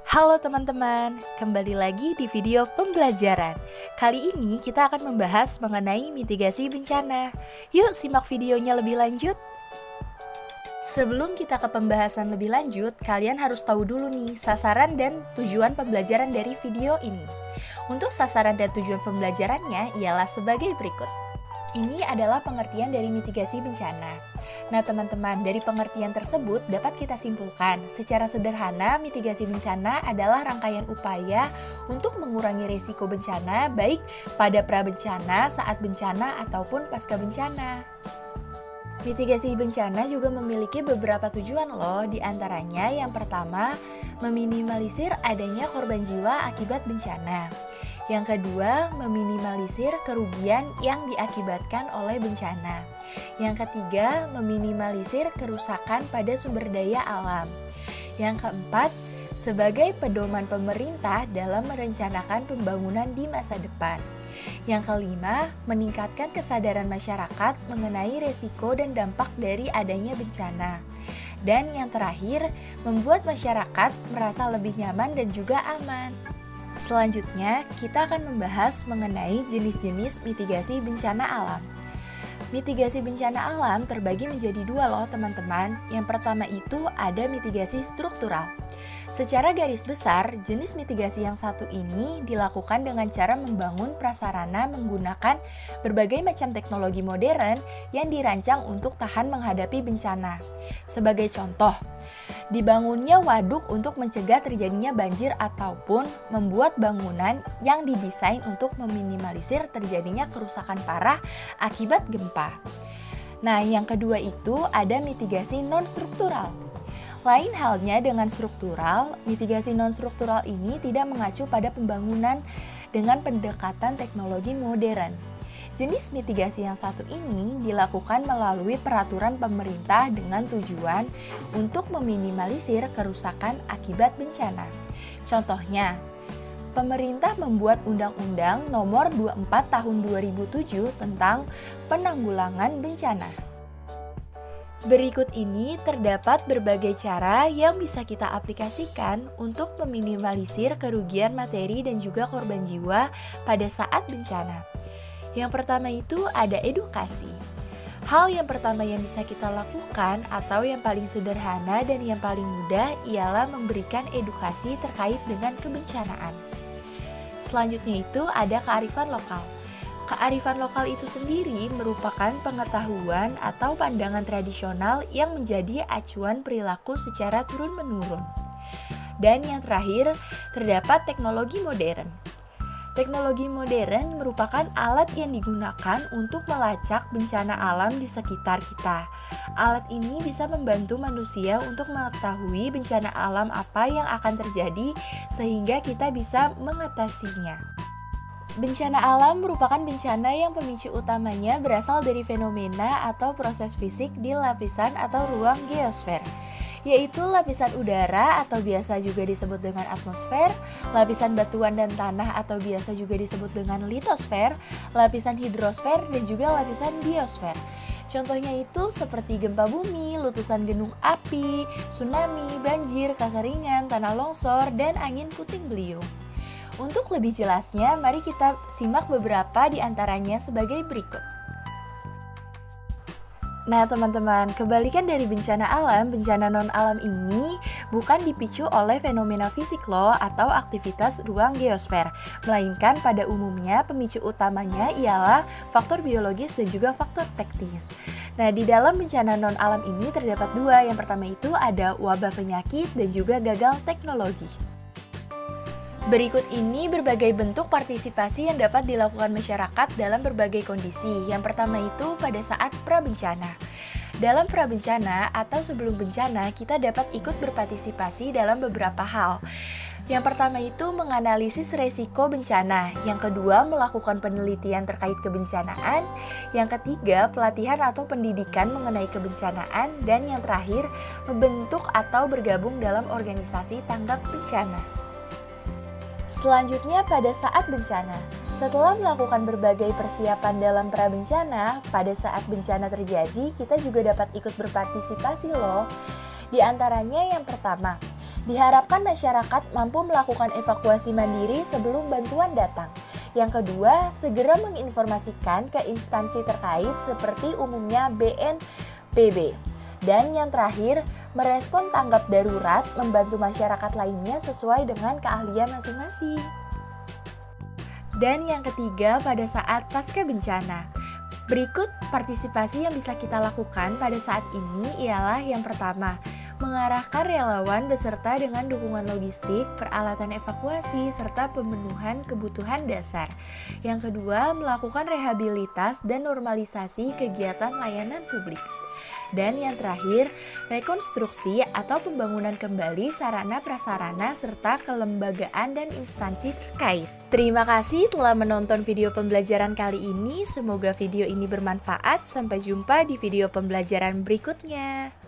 Halo teman-teman, kembali lagi di video pembelajaran. Kali ini kita akan membahas mengenai mitigasi bencana. Yuk simak videonya lebih lanjut. Sebelum kita ke pembahasan lebih lanjut, kalian harus tahu dulu nih sasaran dan tujuan pembelajaran dari video ini. Untuk sasaran dan tujuan pembelajarannya ialah sebagai berikut. Ini adalah pengertian dari mitigasi bencana. Nah teman-teman, dari pengertian tersebut dapat kita simpulkan secara sederhana mitigasi bencana adalah rangkaian upaya untuk mengurangi risiko bencana baik pada prabencana, saat bencana, ataupun pasca bencana. Mitigasi bencana juga memiliki beberapa tujuan loh, diantaranya yang pertama, meminimalisir adanya korban jiwa akibat bencana. Yang kedua, meminimalisir kerugian yang diakibatkan oleh bencana. Yang ketiga, meminimalisir kerusakan pada sumber daya alam. Yang keempat, sebagai pedoman pemerintah dalam merencanakan pembangunan di masa depan. Yang kelima, meningkatkan kesadaran masyarakat mengenai resiko dan dampak dari adanya bencana. Dan yang terakhir, membuat masyarakat merasa lebih nyaman dan juga aman. Selanjutnya, kita akan membahas mengenai jenis-jenis mitigasi bencana alam. Mitigasi bencana alam terbagi menjadi dua loh teman-teman. Yang pertama itu ada mitigasi struktural. Secara garis besar, jenis mitigasi yang satu ini dilakukan dengan cara membangun prasarana menggunakan berbagai macam teknologi modern yang dirancang untuk tahan menghadapi bencana. Sebagai contoh, dibangunnya waduk untuk mencegah terjadinya banjir ataupun membuat bangunan yang didesain untuk meminimalisir terjadinya kerusakan parah akibat gempa. Nah, yang kedua itu ada mitigasi non-struktural. Lain halnya dengan struktural, mitigasi non-struktural ini tidak mengacu pada pembangunan dengan pendekatan teknologi modern. Jenis mitigasi yang satu ini dilakukan melalui peraturan pemerintah dengan tujuan untuk meminimalisir kerusakan akibat bencana. Contohnya, pemerintah membuat Undang-Undang Nomor 24 Tahun 2007 tentang penanggulangan bencana. Berikut ini terdapat berbagai cara yang bisa kita aplikasikan untuk meminimalisir kerugian materi dan juga korban jiwa pada saat bencana. Yang pertama itu ada edukasi. Hal yang pertama yang bisa kita lakukan atau yang paling sederhana dan yang paling mudah ialah memberikan edukasi terkait dengan kebencanaan. Selanjutnya itu ada kearifan lokal. Kearifan lokal itu sendiri merupakan pengetahuan atau pandangan tradisional yang menjadi acuan perilaku secara turun-menurun. Dan yang terakhir, terdapat teknologi modern. Teknologi modern merupakan alat yang digunakan untuk melacak bencana alam di sekitar kita. Alat ini bisa membantu manusia untuk mengetahui bencana alam apa yang akan terjadi sehingga kita bisa mengatasinya. Bencana alam merupakan bencana yang pemicu utamanya berasal dari fenomena atau proses fisik di lapisan atau ruang geosfer, yaitu lapisan udara atau biasa juga disebut dengan atmosfer, lapisan batuan dan tanah atau biasa juga disebut dengan litosfer, lapisan hidrosfer, dan juga lapisan biosfer. Contohnya itu seperti gempa bumi, letusan gunung api, tsunami, banjir, kekeringan, tanah longsor, dan angin puting beliung. Untuk lebih jelasnya, mari kita simak beberapa di antaranya sebagai berikut. Nah teman-teman, kebalikan dari bencana alam, bencana non-alam ini bukan dipicu oleh fenomena fisik loh atau aktivitas ruang geosfer, melainkan pada umumnya pemicu utamanya ialah faktor biologis dan juga faktor teknis. Nah di dalam bencana non-alam ini terdapat dua, yang pertama itu ada wabah penyakit dan juga gagal teknologi. Berikut ini berbagai bentuk partisipasi yang dapat dilakukan masyarakat dalam berbagai kondisi. Yang pertama itu pada saat prabencana. Dalam prabencana atau sebelum bencana, kita dapat ikut berpartisipasi dalam beberapa hal. Yang pertama itu menganalisis resiko bencana. Yang kedua, melakukan penelitian terkait kebencanaan. Yang ketiga, pelatihan atau pendidikan mengenai kebencanaan. Dan yang terakhir, membentuk atau bergabung dalam organisasi tanggap bencana. Selanjutnya pada saat bencana. Setelah melakukan berbagai persiapan dalam prabencana, pada saat bencana terjadi, kita juga dapat ikut berpartisipasi loh. Di antaranya yang pertama, Diharapkan masyarakat mampu melakukan evakuasi mandiri sebelum bantuan datang. Yang kedua, segera menginformasikan ke instansi terkait seperti umumnya BNPB. Dan yang terakhir, merespon tanggap darurat membantu masyarakat lainnya sesuai dengan keahlian masing-masing. Dan yang ketiga, pada saat pasca bencana. Berikut partisipasi yang bisa kita lakukan pada saat ini ialah yang pertama, mengarahkan relawan beserta dengan dukungan logistik, peralatan evakuasi, serta pemenuhan kebutuhan dasar. Yang kedua, melakukan rehabilitas dan normalisasi kegiatan layanan publik. Dan yang terakhir, rekonstruksi atau pembangunan kembali sarana prasarana serta kelembagaan dan instansi terkait. Terima kasih telah menonton video pembelajaran kali ini. Semoga video ini bermanfaat. Sampai jumpa di video pembelajaran berikutnya.